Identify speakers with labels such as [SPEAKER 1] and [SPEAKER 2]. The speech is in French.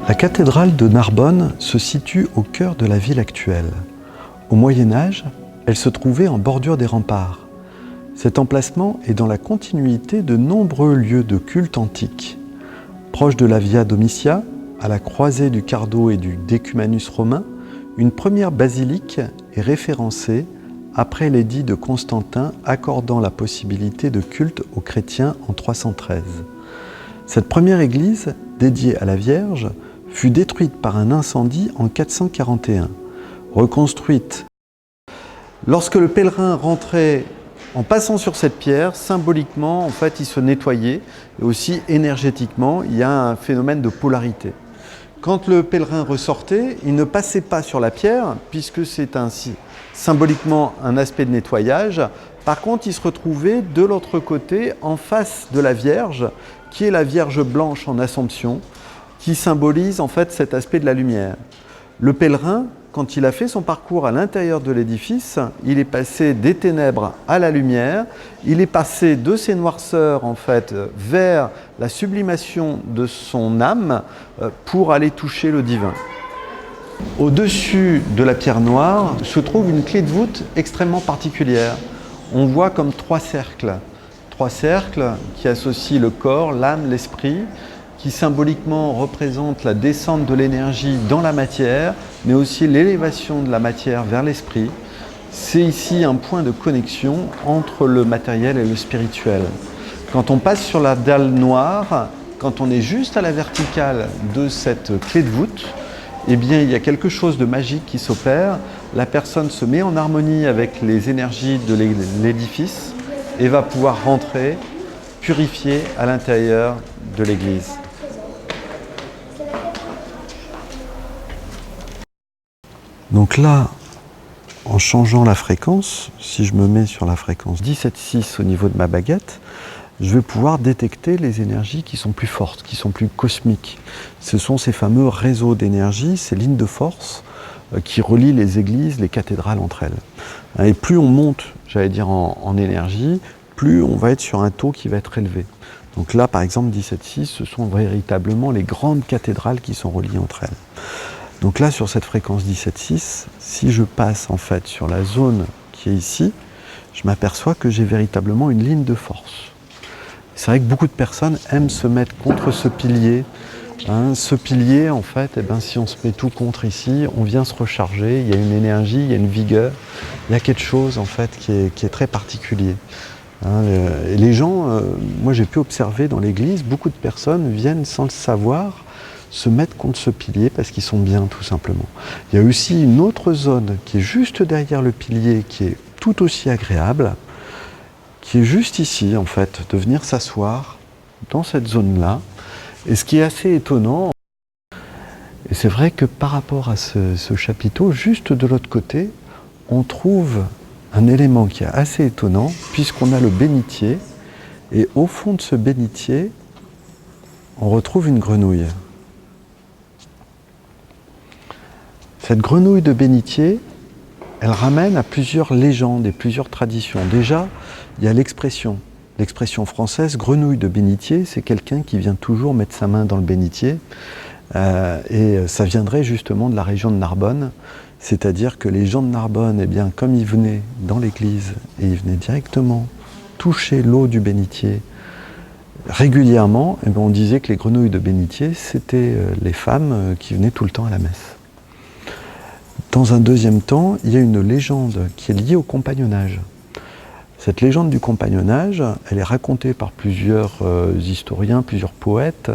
[SPEAKER 1] La cathédrale de Narbonne se situe au cœur de la ville actuelle. Au Moyen-Âge, elle se trouvait en bordure des remparts. Cet emplacement est dans la continuité de nombreux lieux de culte antiques. Proche de la Via Domitia, à la croisée du Cardo et du Decumanus romain, une première basilique est référencée après l'édit de Constantin accordant la possibilité de culte aux chrétiens en 313. Cette première église, dédiée à la Vierge, fut détruite par un incendie en 441. Reconstruite. Lorsque le pèlerin rentrait en passant sur cette pierre, symboliquement, en fait, il se nettoyait, et aussi énergétiquement, il y a un phénomène de polarité. Quand le pèlerin ressortait, il ne passait pas sur la pierre, puisque c'est ainsi symboliquement un aspect de nettoyage. Par contre, il se retrouvait de l'autre côté, en face de la Vierge, qui est la Vierge blanche en Assomption, qui symbolise en fait cet aspect de la lumière. Le pèlerin, quand il a fait son parcours à l'intérieur de l'édifice, il est passé des ténèbres à la lumière, il est passé de ces noirceurs en fait vers la sublimation de son âme pour aller toucher le divin. Au-dessus de la pierre noire se trouve une clé de voûte extrêmement particulière. On voit comme trois cercles qui associent le corps, l'âme, l'esprit, qui symboliquement représente la descente de l'énergie dans la matière, mais aussi l'élévation de la matière vers l'esprit. C'est ici un point de connexion entre le matériel et le spirituel. Quand on passe sur la dalle noire, quand on est juste à la verticale de cette clé de voûte, eh bien, il y a quelque chose de magique qui s'opère. La personne se met en harmonie avec les énergies de l'édifice et va pouvoir rentrer, purifier à l'intérieur de l'église. Donc là, en changeant la fréquence, si je me mets sur la fréquence 17,6 au niveau de ma baguette, je vais pouvoir détecter les énergies qui sont plus fortes, qui sont plus cosmiques. Ce sont ces fameux réseaux d'énergie, ces lignes de force qui relient les églises, les cathédrales entre elles. Et plus on monte, j'allais dire, en énergie, plus on va être sur un taux qui va être élevé. Donc là, par exemple, 17,6, ce sont véritablement les grandes cathédrales qui sont reliées entre elles. Donc là, sur cette fréquence 17,6, si je passe en fait sur la zone qui est ici, je m'aperçois que j'ai véritablement une ligne de force. C'est vrai que beaucoup de personnes aiment se mettre contre ce pilier. Ce pilier, en fait, si on se met tout contre ici, on vient se recharger, il y a une énergie, il y a une vigueur, il y a quelque chose en fait qui est très particulier. Et les gens, moi j'ai pu observer dans l'église, beaucoup de personnes viennent sans le savoir, se mettre contre ce pilier parce qu'ils sont bien tout simplement. Il y a aussi une autre zone qui est juste derrière le pilier qui est tout aussi agréable, qui est juste ici en fait, de venir s'asseoir dans cette zone-là. Et ce qui est assez étonnant, et c'est vrai que par rapport à ce chapiteau, juste de l'autre côté, on trouve un élément qui est assez étonnant puisqu'on a le bénitier et au fond de ce bénitier, on retrouve une grenouille. Cette grenouille de bénitier, elle ramène à plusieurs légendes et plusieurs traditions. Déjà, il y a l'expression française, grenouille de bénitier, c'est quelqu'un qui vient toujours mettre sa main dans le bénitier. Et ça viendrait justement de la région de Narbonne, c'est-à-dire que les gens de Narbonne, eh bien, comme ils venaient dans l'église et ils venaient directement toucher l'eau du bénitier régulièrement, eh bien, on disait que les grenouilles de bénitier, c'était les femmes qui venaient tout le temps à la messe. Dans un deuxième temps, il y a une légende qui est liée au compagnonnage. Cette légende du compagnonnage, elle est racontée par plusieurs historiens, plusieurs poètes.